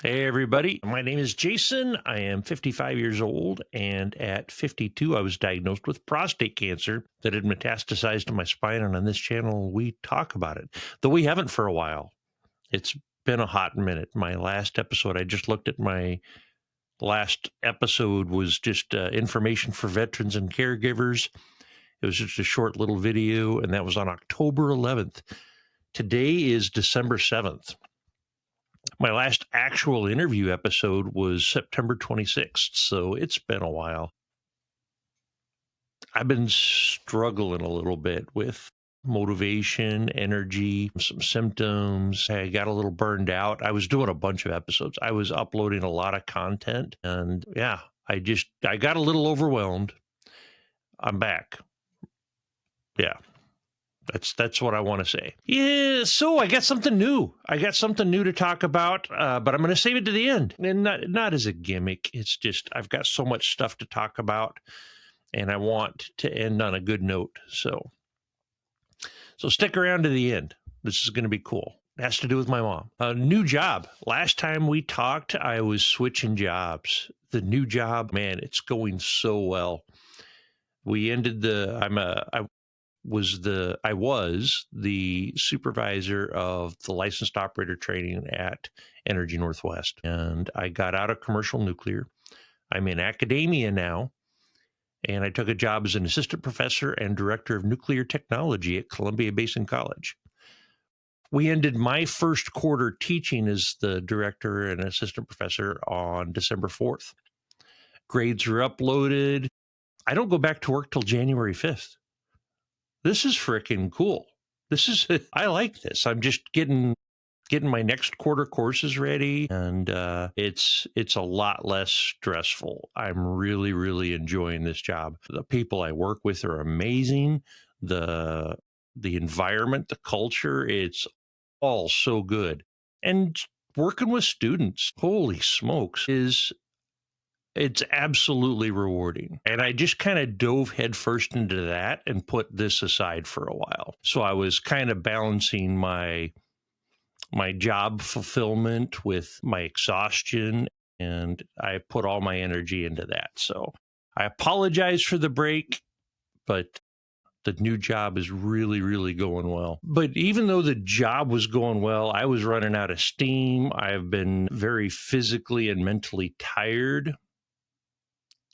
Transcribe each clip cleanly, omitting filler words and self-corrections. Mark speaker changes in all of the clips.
Speaker 1: Hey, everybody. My name is Jason. I am 55 years old, and at 52, I was diagnosed with prostate cancer that had metastasized to my spine. And on this channel, we talk about it, though we haven't for a while. It's been a hot minute. My last episode, I just looked at my last episode, was just information for veterans and caregivers. It was just a short little video, and that was on October 11th. Today is December 7th. My last actual interview episode was September 26th, so it's been a while. I've been struggling a little bit with motivation, energy, some symptoms. I got a little burned out. I was doing a bunch of episodes. I was uploading a lot of content, and yeah, I got a little overwhelmed. I'm back. Yeah. That's what I want to say. Yeah, so I got something new. I got something new to talk about, but I'm going to save it to the end. And not as a gimmick. It's just I've got so much stuff to talk about, and I want to end on a good note. So stick around to the end. This is going to be cool. It has to do with my mom. A new job. Last time we talked, I was switching jobs. The new job, man, it's going so well. We ended I was the supervisor of the licensed operator training at Energy Northwest. And I got out of commercial nuclear. I'm in academia now. And I took a job as an assistant professor and director of nuclear technology at Columbia Basin College. We ended my first quarter teaching as the director and assistant professor on December 4th. Grades are uploaded. I don't go back to work till January 5th. This is freaking cool. I like this. I'm just getting my next quarter courses ready, and it's a lot less stressful. I'm really, really enjoying this job. The people I work with are amazing. The environment, the culture, it's all so good. And working with students, holy smokes, it's absolutely rewarding. And I just kind of dove headfirst into that and put this aside for a while. So I was kind of balancing my job fulfillment with my exhaustion, and I put all my energy into that. So I apologize for the break, but the new job is really, really going well. But even though the job was going well, I was running out of steam. I've been very physically and mentally tired.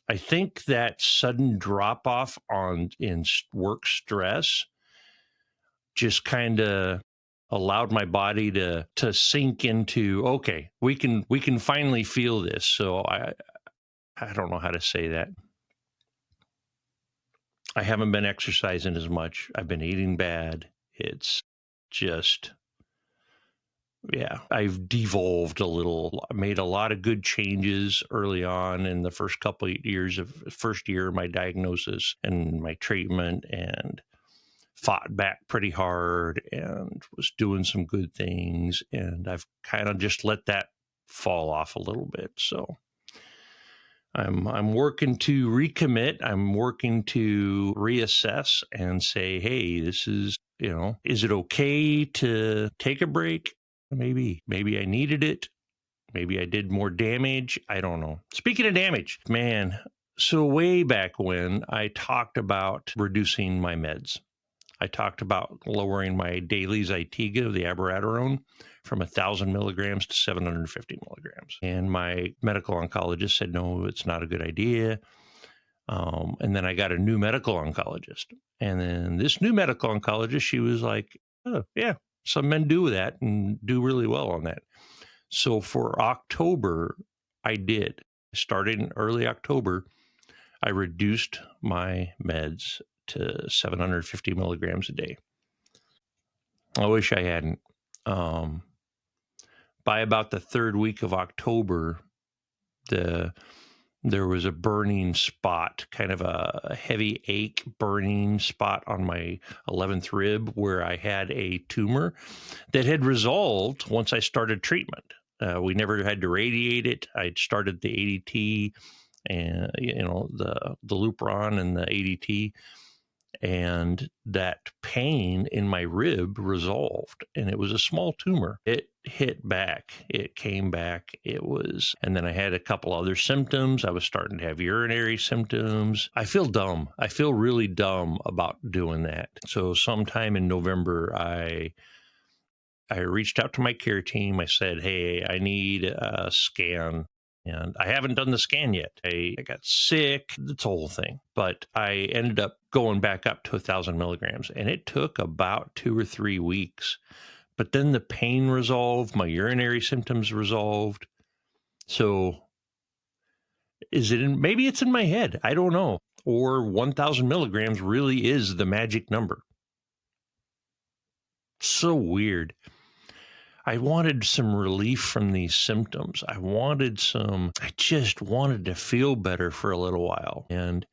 Speaker 1: I think that sudden drop off in work stress just kind of allowed my body to sink into, okay, we can finally feel this. So I don't know how to say that. I haven't been exercising as much. I've been eating bad. It's just, yeah, I've devolved a little. I made a lot of good changes early on in the first first year of my diagnosis and my treatment, and fought back pretty hard and was doing some good things. And I've kind of just let that fall off a little bit. So I'm working to recommit. I'm working to reassess and say, hey, this is, is it okay to take a break? Maybe I needed it. Maybe I did more damage. I don't know. Speaking of damage, man, so way back when I talked about reducing my meds. I talked about lowering my daily Zytiga, the abiraterone, from 1,000 milligrams to 750 milligrams. And my medical oncologist said, no, it's not a good idea. And then I got a new medical oncologist. And then this new medical oncologist, she was like, oh, yeah, some men do that and do really well on that. So for October, I did. Starting in early October, I reduced my meds to 750 milligrams a day. I wish I hadn't. By about the third week of October, there was a burning spot, kind of a heavy ache burning spot on my 11th rib where I had a tumor that had resolved once I started treatment. We never had to radiate it. I'd started the ADT and, the Lupron and the ADT. and that pain in my rib resolved, and it was a small tumor. It hit back, it came back, and then I had a couple other symptoms. I was starting to have urinary symptoms. I feel dumb. I feel really dumb about doing that. So sometime in November, I reached out to my care team. I said, hey, I need a scan. And I haven't done the scan yet. I got sick. It's a whole thing. But I ended up going back up to 1,000 milligrams. And it took about 2 or 3 weeks. But then the pain resolved. My urinary symptoms resolved. So maybe it's in my head. I don't know. Or 1,000 milligrams really is the magic number. So weird. I wanted some relief from these symptoms. I just wanted to feel better for a little while. And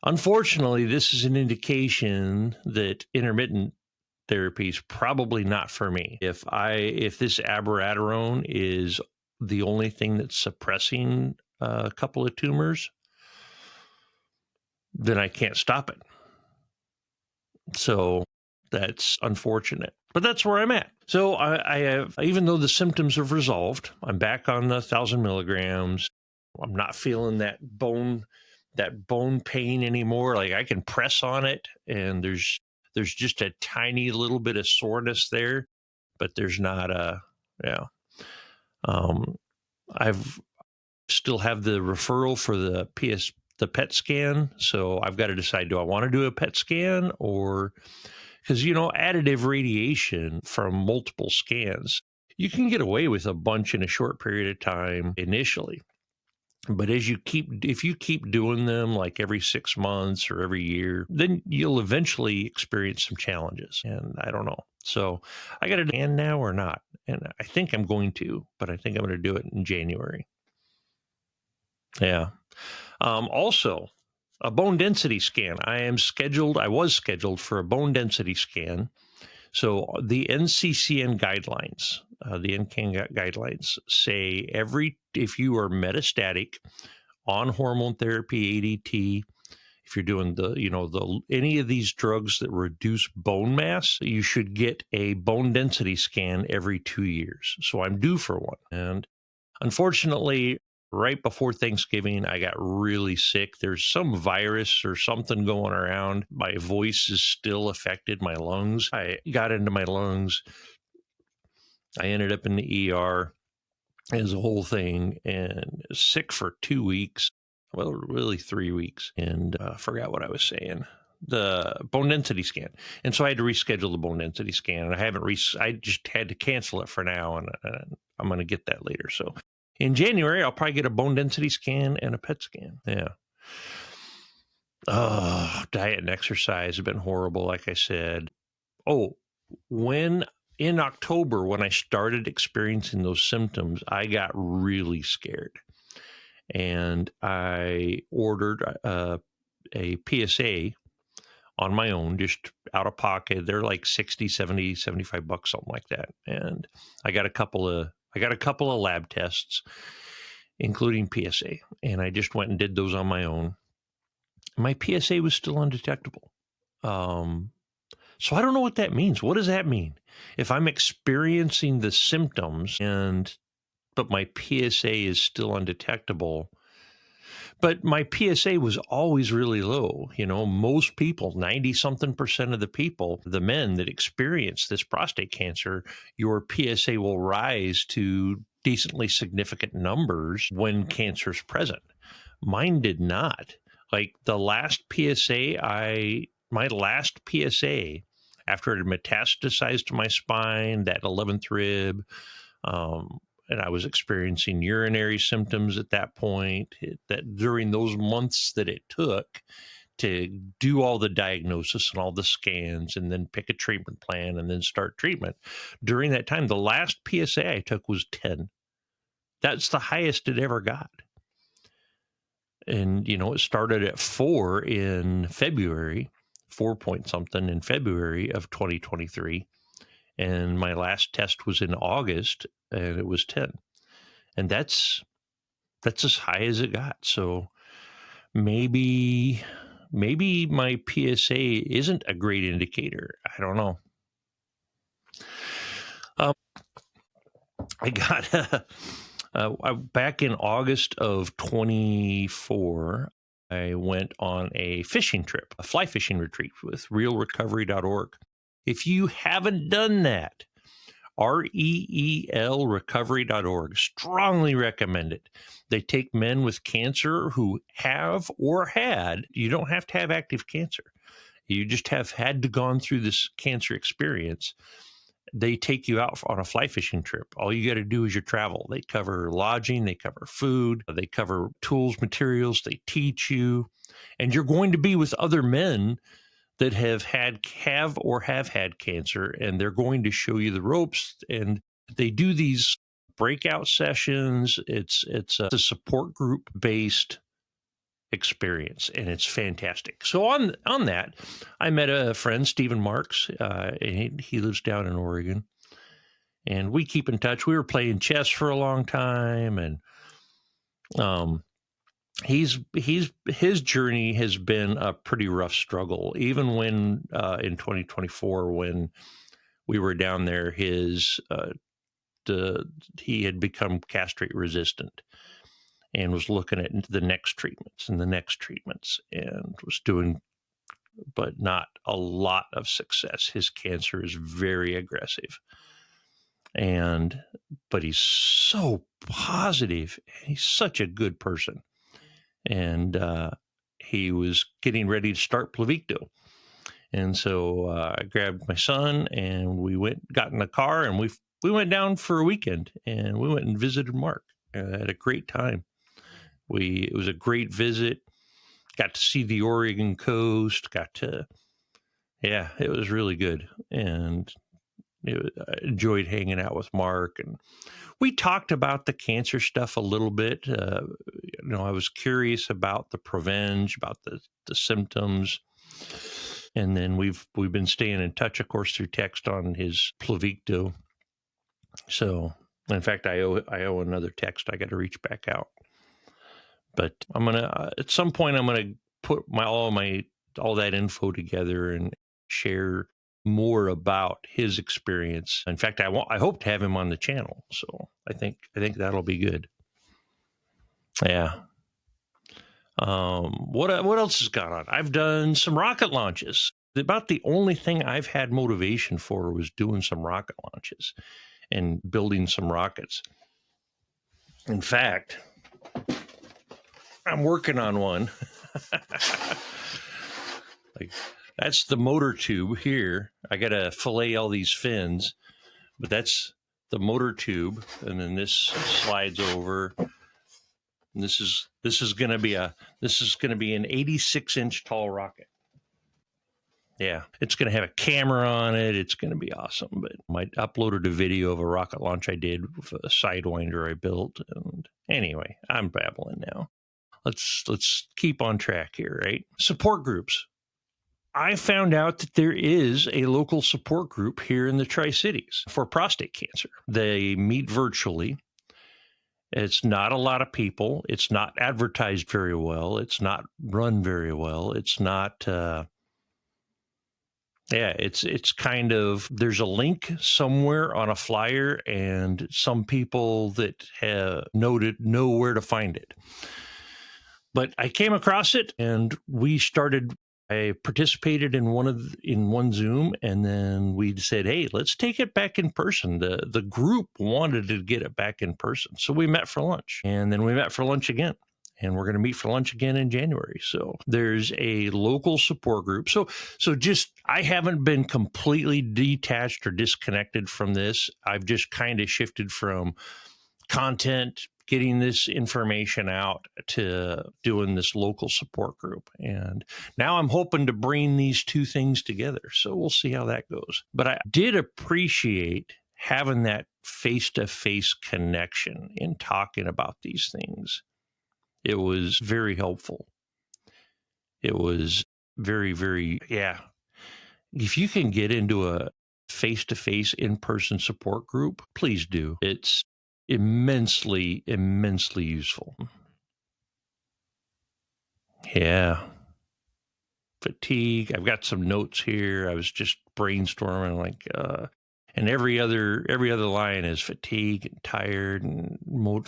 Speaker 1: unfortunately, this is an indication that intermittent therapy is probably not for me. If this abiraterone is the only thing that's suppressing a couple of tumors, then I can't stop it. So that's unfortunate, but that's where I'm at. So I have, even though the symptoms have resolved, I'm back on the 1,000 milligrams. I'm not feeling that bone pain anymore. Like I can press on it, and there's just a tiny little bit of soreness there, but there's not I've still have the referral for the PET scan. So I've got to decide, do I want to do a PET scan, or because, additive radiation from multiple scans, you can get away with a bunch in a short period of time initially. But if you keep doing them like every 6 months or every year, then you'll eventually experience some challenges. And I don't know. So I got to scan now or not? And I think I'm going to, but I think I'm going to do it in January. Yeah. Also, a bone density scan. I was scheduled for a bone density scan. So the NCCN guidelines, say if you are metastatic on hormone therapy, ADT, if you're doing any of these drugs that reduce bone mass, you should get a bone density scan every 2 years. So I'm due for one. And unfortunately, right before Thanksgiving, I got really sick. There's some virus or something going around. My voice is still affected, my lungs. I got into my lungs. I ended up in the ER as a whole thing, and sick for 2 weeks. Well, really 3 weeks, and forgot what I was saying. The bone density scan. And so I had to reschedule the bone density scan, and I just had to cancel it for now, and I'm going to get that later. So in January, I'll probably get a bone density scan and a PET scan. Yeah. Oh, diet and exercise have been horrible, like I said. Oh, in October, when I started experiencing those symptoms, I got really scared. And I ordered a PSA on my own, just out of pocket. They're like 60, 70, 75 bucks, something like that. And I got a couple of lab tests, including PSA. And I just went and did those on my own. My PSA was still undetectable. So I don't know what that means. What does that mean? If I'm experiencing the symptoms but my PSA is still undetectable, but my PSA was always really low. Most people, 90-something% of the people, the men that experience this prostate cancer, your PSA will rise to decently significant numbers when cancer is present. Mine did not. Like my last PSA, after it had metastasized to my spine, that 11th rib, and I was experiencing urinary symptoms at that point, that during those months that it took to do all the diagnosis and all the scans and then pick a treatment plan and then start treatment, during that time, the last PSA I took was 10. That's the highest it ever got. And, it started at 4 in February, 4 point something in February of 2023. And my last test was in August, and it was 10. And that's as high as it got. So maybe maybe my PSA isn't a great indicator. I don't know. Um, I got back in August of 24. I went on a fishing trip, a fly fishing retreat with realrecovery.org. If you haven't done that, REEL recovery.org, strongly recommend it. They take men with cancer who have or had, you don't have to have active cancer. You just have had to gone through this cancer experience. They take you out on a fly fishing trip. All you got to do is your travel. They cover lodging, they cover food, they cover tools, materials, they teach you. And you're going to be with other men that have had cancer, and they're going to show you the ropes. And they do these breakout sessions. It's a support group based experience, and it's fantastic. So on that, I met a friend, Stephen Marks. He lives down in Oregon, and we keep in touch. We were playing chess for a long time, and his journey has been a pretty rough struggle. Even when in 2024, when we were down there, he had become castrate resistant and was looking at the next treatments and was doing, but not a lot of success. His cancer is very aggressive, but he's so positive. He's such a good person. And he was getting ready to start Pluvicto. And so I grabbed my son and we got in the car, and we went down for a weekend, and we went and visited Mark. Had a great time. It was a great visit. Got to see the Oregon coast. It was really good. And I enjoyed hanging out with Mark, and we talked about the cancer stuff a little bit. I was curious about the Provenge, about the symptoms, and then we've been staying in touch, of course, through text on his Pluvicto. So, in fact, I owe another text. I got to reach back out, but I'm gonna at some point I'm gonna put all that info together and share more about his experience. In fact, I hope to have him on the channel. So I think that'll be good. Yeah. What else has gone on? I've done some rocket launches. About the only thing I've had motivation for was doing some rocket launches and building some rockets. In fact, I'm working on one. Like, that's the motor tube here. I got to fillet all these fins, but that's the motor tube, and then this slides over. And this is going to be an 86-inch tall rocket. Yeah, it's going to have a camera on it. It's going to be awesome. But I uploaded a video of a rocket launch I did with a Sidewinder I built. And anyway, I'm babbling now. Let's keep on track here, right? Support groups. I found out that there is a local support group here in the Tri-Cities for prostate cancer. They meet virtually. It's not a lot of people. It's not advertised very well. It's not run very well. It's not... it's kind of, there's a link somewhere on a flyer, and some people that have noted know where to find it. But I came across it, and I participated in one Zoom, and then we said, hey, let's take it back in person. The group wanted to get it back in person. So we met for lunch, and then we met for lunch again. And we're going to meet for lunch again in January. So there's a local support group. So I haven't been completely detached or disconnected from this. I've just kind of shifted from content, getting this information out, to doing this local support group. And now I'm hoping to bring these two things together. So we'll see how that goes. But I did appreciate having that face-to-face connection in talking about these things. It was very helpful. It was very, very, yeah. If you can get into a face-to-face in-person support group, please do. It's immensely, immensely useful. Yeah. fatigue. I've got some notes here. I was just brainstorming, like, and every other line is fatigue and tired and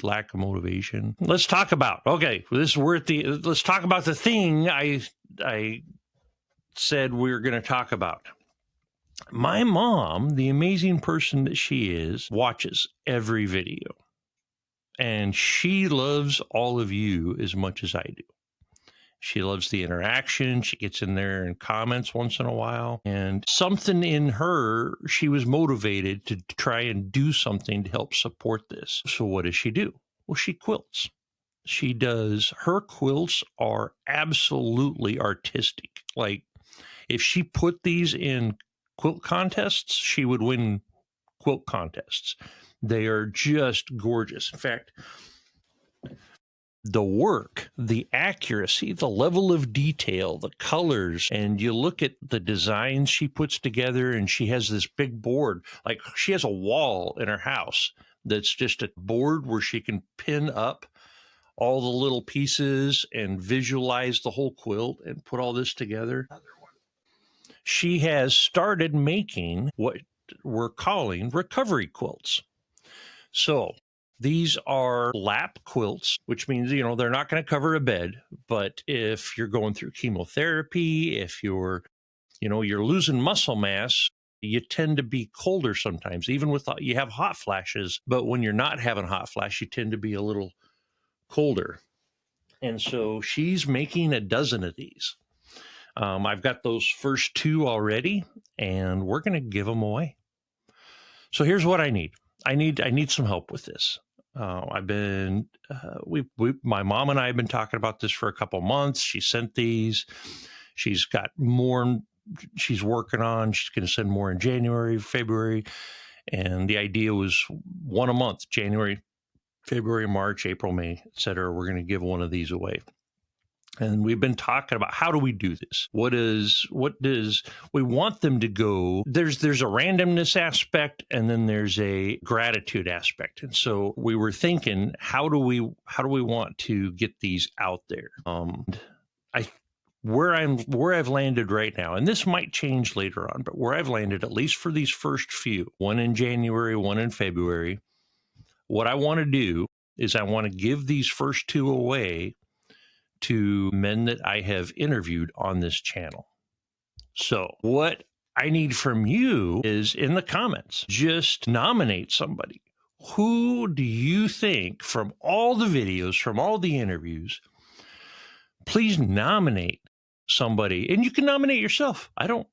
Speaker 1: lack of motivation. Let's talk about, okay, let's talk about the thing I said we were going to talk about. My mom, the amazing person that she is, watches every video, and she loves all of you as much as I do. She loves the interaction. She gets in there and comments once in a while. And something in her, she was motivated to try and do something to help support this. So what does she do? Well, she quilts. Her quilts are absolutely artistic. Like, if she put these in quilt contests, she would win quilt contests. They are just gorgeous. In fact, the work, the accuracy, the level of detail, the colors, and you look at the designs she puts together, and she has this big board. Like, she has a wall in her house that's just a board where she can pin up all the little pieces and visualize the whole quilt and put all this together. She has started making what we're calling recovery quilts. So these are lap quilts, which means, they're not going to cover a bed. But if you're going through chemotherapy, if you're losing muscle mass, you tend to be colder sometimes, even with you have hot flashes. But when you're not having hot flash, you tend to be a little colder. And so she's making a dozen of these. I've got those first 2 already, and we're going to give them away. So here's what I need. I need some help with this. I've been, my mom and I have been talking about this for a couple months. She sent these. She's got more she's working on. She's going to send more in January, February. And the idea was 1 a month: January, February, March, April, May, et cetera. We're going to give one of these away. And we've been talking about, how do we do this? What does we want them to go? There's a randomness aspect, and then there's a gratitude aspect. And so we were thinking, how do we want to get these out there? Where I've landed right now, and this might change later on, but where I've landed, at least for these first few, one in January, one in February, what I want to do is I want to give these first 2 away to men that I have interviewed on this channel. So what I need from you is, in the comments, just nominate somebody. Who do you think, from all the videos, from all the interviews, please nominate somebody. And you can nominate yourself. I don't,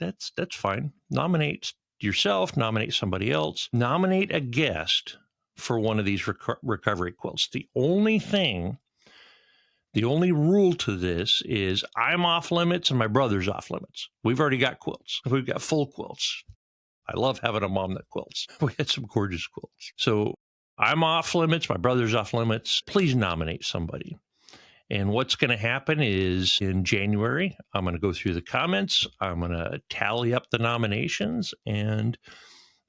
Speaker 1: that's fine. Nominate yourself, nominate somebody else, nominate a guest for one of these recovery quilts. The only rule to this is I'm off limits and my brother's off limits. We've already got quilts. We've got full quilts. I love having a mom that quilts. We had some gorgeous quilts. So I'm off limits. My brother's off limits. Please nominate somebody. And what's going to happen is, in January, I'm going to go through the comments. I'm going to tally up the nominations and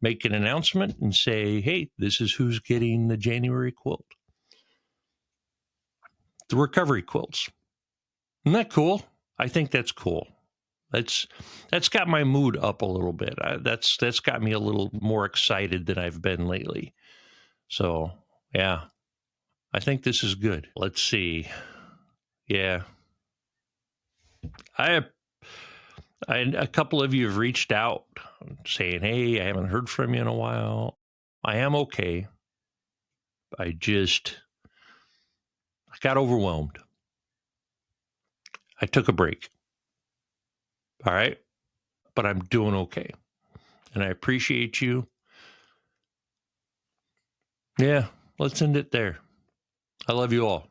Speaker 1: make an announcement and say, hey, this is who's getting the January quilt. The recovery quilts. Isn't that cool? I think that's cool. That's got my mood up a little bit. That's got me a little more excited than I've been lately. So, yeah, I think this is good. Let's see. Yeah. A couple of you have reached out saying, hey, I haven't heard from you in a while. I am okay. I got overwhelmed. I took a break. All right. But I'm doing okay. And I appreciate you. Yeah. Let's end it there. I love you all.